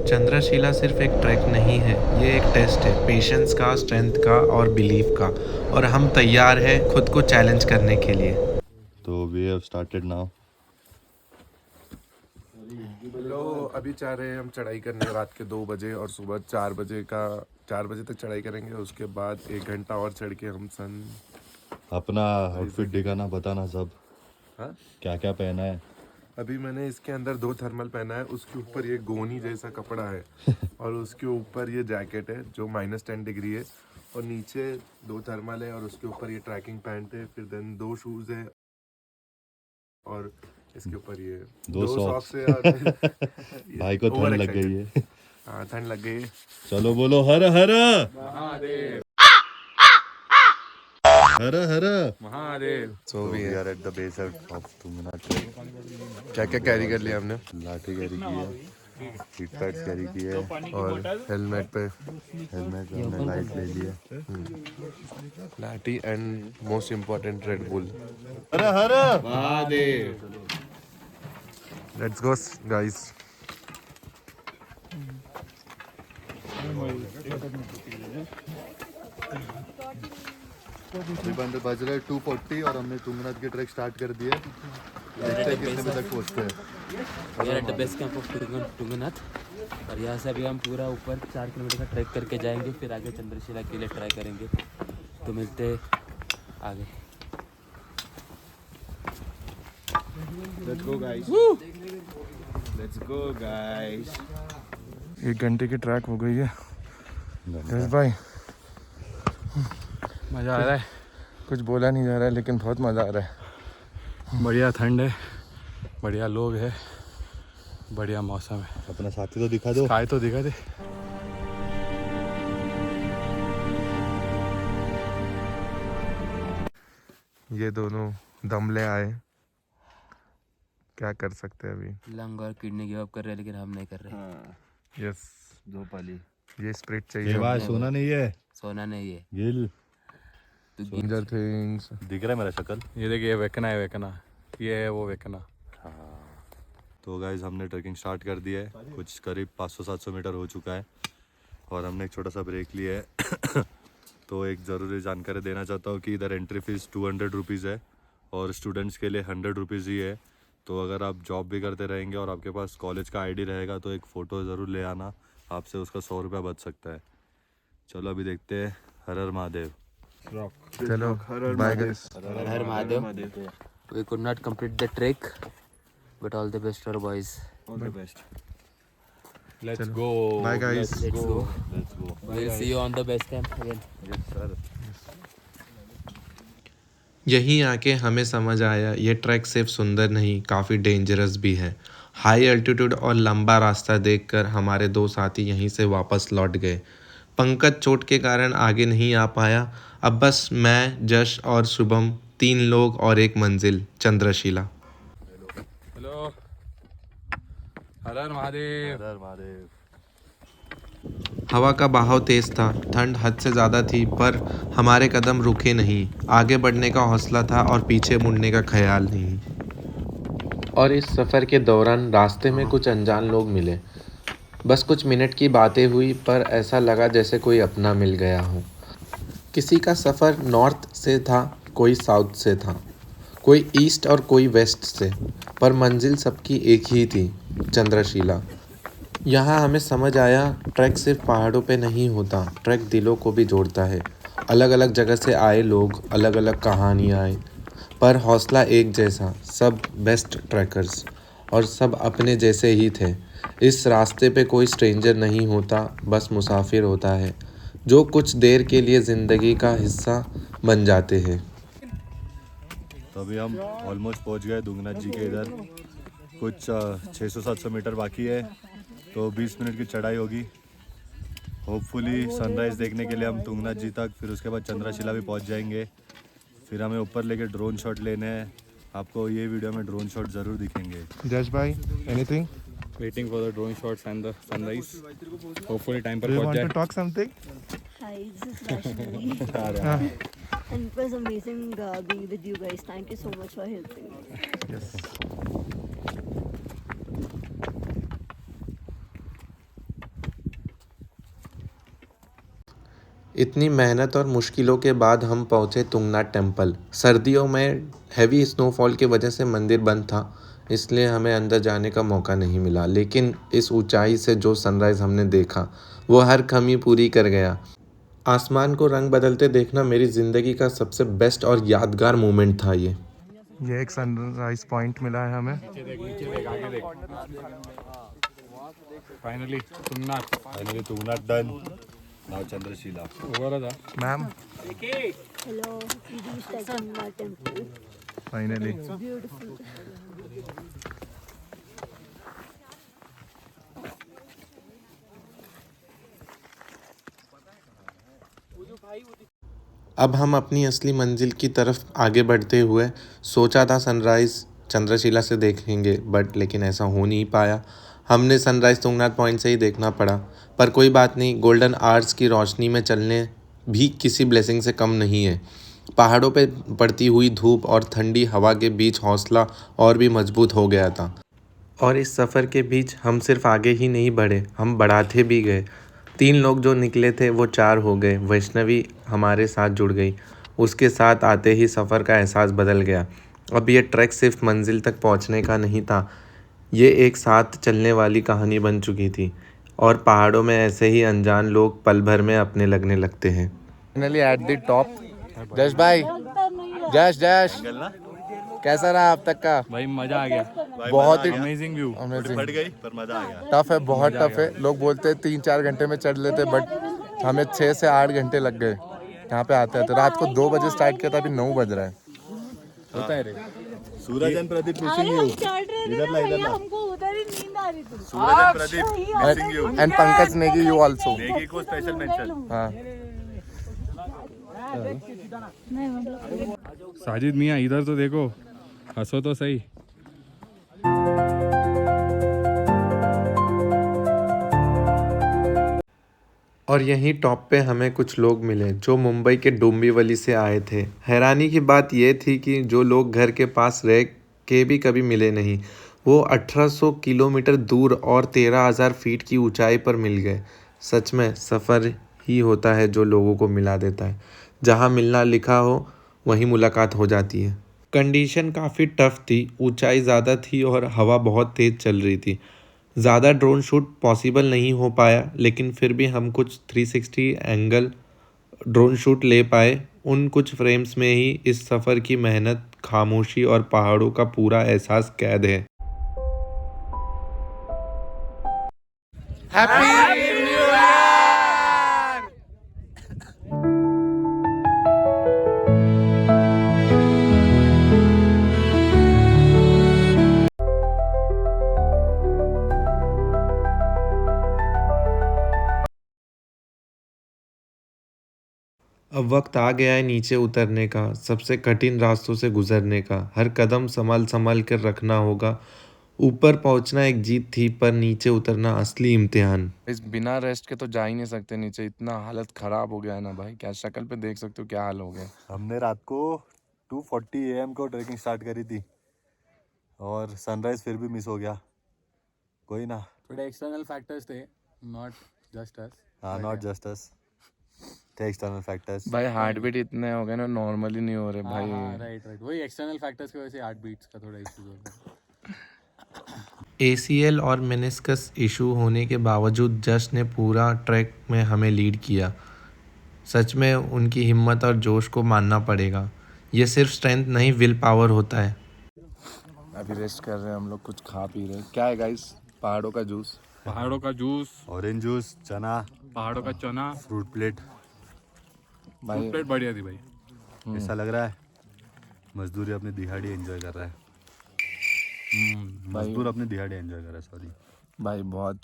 चंद्रशिला सिर्फ एक ट्रैक नहीं है, ये एक टेस्ट है पेशेंस का, स्ट्रेंथ का और बिलीफ का। और हम तैयार हैं खुद को चैलेंज करने के लिए। तो वी हैव स्टार्टेड नाउ। लो अभी चाह रहे हैं हम चढ़ाई करने रात के 2 बजे और सुबह 4 बजे तक चढ़ाई करेंगे। उसके बाद 1 घंटा और चढ़ के हम अपना आउटफिट दिखाना, बताना सब। हाँ, क्या क्या पहना है? अभी मैंने इसके अंदर 2 थर्मल पहना है, उसके ऊपर ये गोनी जैसा कपड़ा है और उसके ऊपर ये जैकेट है जो -10 डिग्री है, और नीचे 2 थर्मल है और उसके ऊपर ये ट्रैकिंग पैंट है, फिर देन 2 शूज है और इसके ऊपर ये 2 सॉक्स है और भाई को ठंड लग गई है। हाँ, ठंड लग गई है। चलो बोलो हर हर महादेव, हर हर Mahadev. So we are at the base of Tungnath trek. क्या क्या कैरी कर लिया हमने? लाठी कैरी की है, हीट पैड्स कैरी की है, और हेलमेट पे हेलमेट हमने लाइट ले ली है, लाठी and most important red bull. हर हर महादेव। Let's go guys. अभी बज रहे 2:40 और हमने तुंगनाथ की ट्रैक स्टार्ट कर दी है। देखते हैं कितने बजे तक पहुंचते हैं। We are at the base camp of Tungnath और यहाँ से अभी हम पूरा ऊपर 4 किलोमीटर का ट्रैक करके जाएंगे, फिर आगे चंद्रशिला के लिए ट्राई करेंगे। तो मिलते हैं आगे। Let's go guys. Let's go guys. 1 घंटे की ट्रैक हो गई है यस भाई। मज़ा आ रहा है, कुछ बोला नहीं जा रहा है लेकिन बहुत मज़ा आ रहा है। बढ़िया ठंड है, बढ़िया लोग है, बढ़िया मौसम है। अपना साथी तो दिखा दो। काय तो दिखा दे। ये दोनों दमले आए, क्या कर सकते हैं अभी। लंग और किडनी गिव अप कर रहे हैं लेकिन हम नहीं कर रहे। यस, दो पाली ये स्प्रिट ये चाहिए। बात सोना नहीं है, सोना नहीं है गिल तो स्ट्रेंजर थिंग्स। दिख रहा है मेरा शक्ल। ये देखिए, ये वेकना है, वेकना ये है वो वेकना। तो गाइज हमने ट्रैकिंग स्टार्ट कर दी है, कुछ करीब 500-700 मीटर हो चुका है और हमने एक छोटा सा ब्रेक लिया है। तो एक ज़रूरी जानकारी देना चाहता हूँ कि इधर एंट्री फीस 200 रुपीज़ है और स्टूडेंट्स के लिए 100 रुपीज़ ही है। तो अगर आप जॉब भी करते रहेंगे और आपके पास कॉलेज का आईडी रहेगा तो एक फ़ोटो ज़रूर ले आना, आपसे उसका 100 रुपया बच सकता है। चलो अभी देखते हैं। हर हर महादेव। चलो बाय गाइस। हर हर Mahadev. We could not complete the trek, but all the best for boys. All the best. Let's go. Bye guys. Let's go. Let's go. We'll see you on the base camp again. Yes sir. यहीं आके हमें समझ आया ये track सिर्फ सुंदर नहीं, काफ़ी डेंजरस भी है। हाई एल्टीट्यूड और लंबा रास्ता देखकर हमारे 2 साथी यहीं से वापस लौट गए। पंकज चोट के कारण आगे नहीं आ पाया। अब बस मैं, जश और शुभम, 3 लोग और एक मंजिल चंद्रशिला। हेलो, हर हर महादेव। हर हर महादेव। हवा का बहाव तेज था, ठंड हद से ज़्यादा थी, पर हमारे कदम रुके नहीं। आगे बढ़ने का हौसला था और पीछे मुड़ने का ख्याल नहीं। और इस सफ़र के दौरान रास्ते में कुछ अनजान लोग मिले। बस कुछ मिनट की बातें हुई पर ऐसा लगा जैसे कोई अपना मिल गया हो। किसी का सफ़र नॉर्थ से था, कोई साउथ से था, कोई ईस्ट और कोई वेस्ट से, पर मंजिल सबकी एक ही थी, चंद्रशिला। यहाँ हमें समझ आया ट्रैक सिर्फ पहाड़ों पे नहीं होता, ट्रैक दिलों को भी जोड़ता है। अलग अलग जगह से आए लोग, अलग अलग कहानियाँ, पर हौसला एक जैसा, सब बेस्ट ट्रैकर्स और सब अपने जैसे ही थे। इस रास्ते पे कोई स्ट्रेंजर नहीं होता, बस मुसाफिर होता है जो कुछ देर के लिए ज़िंदगी का हिस्सा बन जाते हैं। तो अभी हम ऑलमोस्ट पहुंच गए तुंगनाथ जी के इधर। कुछ 600-700 मीटर बाकी है, तो 20 मिनट की चढ़ाई होगी। होपफुली सनराइज़ देखने के लिए हम तुंगनाथ जी तक, फिर उसके बाद चंद्रशिला भी पहुंच जाएंगे। फिर हमें ऊपर लेके ड्रोन शॉट लेने हैं। आपको ये वीडियो में ड्रोन शॉट ज़रूर दिखेंगे। जश भाई, anything? Waiting for the drone shots and the sunrise. Hopefully time पर Do you पहुंच want जाए। to talk something? Hi, this is Rashmi. And it was amazing being with you guys. Thank you so much for helping me. Yes. इतनी मेहनत और मुश्किलों के बाद हम पहुंचे तुंगनाथ टेम्पल। सर्दियों में हैवी स्नोफॉल की वजह से मंदिर बंद था, इसलिए हमें अंदर जाने का मौका नहीं मिला। लेकिन इस ऊंचाई से जो सनराइज़ हमने देखा वो हर कमी पूरी कर गया। आसमान को रंग बदलते देखना मेरी ज़िंदगी का सबसे बेस्ट और यादगार मोमेंट था ये। एक सनराइज पॉइंट मिला है हमें। Finally Tungnath done. Now Chandrashila. Ma'am Hello, we reached at Tungnath temple. Finally Beautiful. अब हम अपनी असली मंजिल की तरफ आगे बढ़ते हुए सोचा था सनराइज़ चंद्रशिला से देखेंगे, लेकिन ऐसा हो नहीं पाया। हमने सनराइज़ तुंगनाथ पॉइंट से ही देखना पड़ा। पर कोई बात नहीं, गोल्डन आवर्स की रोशनी में चलने भी किसी ब्लेसिंग से कम नहीं है। पहाड़ों पे पड़ती हुई धूप और ठंडी हवा के बीच हौसला और भी मजबूत हो गया था। और इस सफ़र के बीच हम सिर्फ आगे ही नहीं बढ़े, हम बढ़ाते भी गए। 3 लोग जो निकले थे वो 4 हो गए। वैष्णवी हमारे साथ जुड़ गई। उसके साथ आते ही सफ़र का एहसास बदल गया। अब ये ट्रैक सिर्फ मंजिल तक पहुंचने का नहीं था, ये एक साथ चलने वाली कहानी बन चुकी थी। और पहाड़ों में ऐसे ही अनजान लोग पल भर में अपने लगने लगते हैं। Finally at the top. जश भाई, जश कैसा रहा अब तक का? भाई मजा आ गया, बहुत ही अमेजिंग व्यू। फट गई पर मजा आ गया। टफ है, बहुत टफ है। लोग बोलते हैं 3-4 घंटे में चढ़ लेते, बट हमें 6 से 8 घंटे लग गए यहाँ पे आते आते। रात को 2 बजे स्टार्ट किया था, अभी 9 बज रहा है। होता है रे। Suraj and Pradeep missing you. इधर ला। हमको उधर ही नींद आ रही थी। Suraj and Pradeep missing you. And Pankaj Negi you also. Negi को स्पेशल मेंशन। हाँ साजिद मियाँ इधर तो देखो, हंसो तो सही। और यहीं टॉप पे हमें कुछ लोग मिले जो मुंबई के डोंबिवली से आए थे। हैरानी की बात यह थी कि जो लोग घर के पास रह के भी कभी मिले नहीं, वो 1800 किलोमीटर दूर और 13,000 फीट की ऊंचाई पर मिल गए। सच में सफ़र ही होता है जो लोगों को मिला देता है। जहाँ मिलना लिखा हो वहीं मुलाकात हो जाती है। कंडीशन काफ़ी टफ थी, ऊंचाई ज़्यादा थी और हवा बहुत तेज़ चल रही थी। ज़्यादा ड्रोन शूट पॉसिबल नहीं हो पाया, लेकिन फिर भी हम कुछ 360 एंगल ड्रोन शूट ले पाए। उन कुछ फ्रेम्स में ही इस सफ़र की मेहनत, खामोशी और पहाड़ों का पूरा एहसास कैद है। अब वक्त आ गया है नीचे उतरने का, सबसे कठिन रास्तों से गुजरने का। हर कदम संभल संभल कर रखना होगा। ऊपर पहुंचना एक जीत थी, पर नीचे उतरना असली इम्तिहान। इस बिना रेस्ट के तो जा ही नहीं सकते नीचे। इतना हालत खराब हो गया है ना भाई, क्या शक्ल पे देख सकते हो क्या हाल हो गया। हमने रात को 2:40 AM को ट्रैकिंग स्टार्ट करी थी और सनराइज फिर भी मिस हो गया। कोई ना, थोड़े एक्सटर्नल फैक्टर्स थे, नॉट जस्ट अस। हाँ, नॉट जस्ट अस, थे एक्सटर्नल फैक्टर्स। भाई हार्ट बीट इतने हो गए ना, नॉर्मली नहीं हो रहे भाई। राइट, वही एक्सटर्नल फैक्टर्स की वजह से हार्ट बीट्स का थोड़ा इश्यूज हो गया। ACL और मेनिस्कस इशू होने के बावजूद जश ने पूरा ट्रैक में हमें लीड किया। सच में उनकी हिम्मत और जोश को मानना पड़ेगा। ये सिर्फ स्ट्रेंथ नहीं, विल पावर होता है। अभी रेस्ट कर रहे हैं हम लोग, कुछ खा पी रहे हैं। क्या है गाइस? पहाड़ों का जूस, पहाड़ों का जूस, ऑरेंज जूस, चना, पहाड़ों का चना, फ्रूट प्लेट। भाई प्लेट बढ़िया थी भाई। ऐसा लग रहा है मजदूर अपनी दिहाड़ी एंजॉय कर रहा है। मजदूर अपनी दिहाड़ी एंजॉय कर रहा है, सॉरी भाई बहुत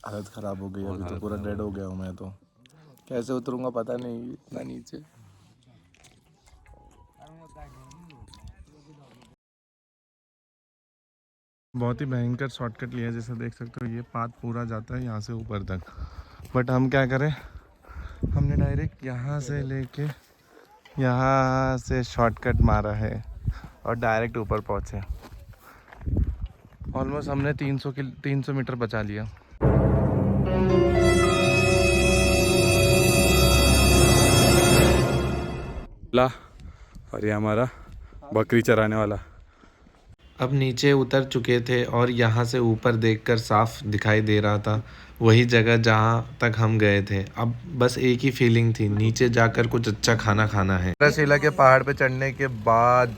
हालत ख़राब हो गई। अभी तो पूरा डेड हो गया हूँ मैं। तो कैसे उतरूंगा पता नहीं इतना नीचे। बहुत ही भयंकर शॉर्टकट लिया, जैसे देख सकते हो। ये पाथ पूरा जाता है यहाँ से ऊपर तक, बट हम क्या करें, हमने डायरेक्ट यहाँ से लेके यहाँ से शॉर्टकट मारा है और डायरेक्ट ऊपर पहुँचे। ऑलमोस्ट हमने 300 मीटर बचा लिया। ला और ये हमारा बकरी चराने वाला। अब नीचे उतर चुके थे और यहाँ से ऊपर देखकर साफ दिखाई दे रहा था वही जगह जहाँ तक हम गए थे। अब बस एक ही फीलिंग थी, नीचे जाकर कुछ अच्छा खाना खाना है। चंद्रशिला के पहाड़ पे चढ़ने के बाद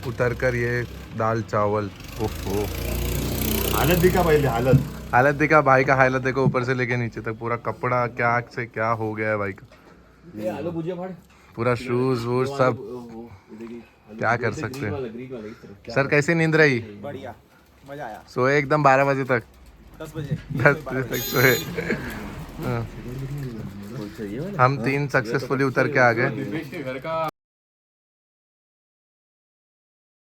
उतरकर ये दाल चावल, ओहो हालत दिखा पहले, हालत देखा भाई का, हालत देखो ऊपर से लेके नीचे तक पूरा कपड़ा क्या से क्या हो गया है भाई का, पूरा शूज वूज सब। क्या कर सकते हैं। सर कैसी नींद रही? बढ़िया, मजा आया। सोए एकदम 12 बजे तक? 10 बजे 10 बजे तक सोए। हाँ। हम 3 सक्सेसफुली उतर के आ गए।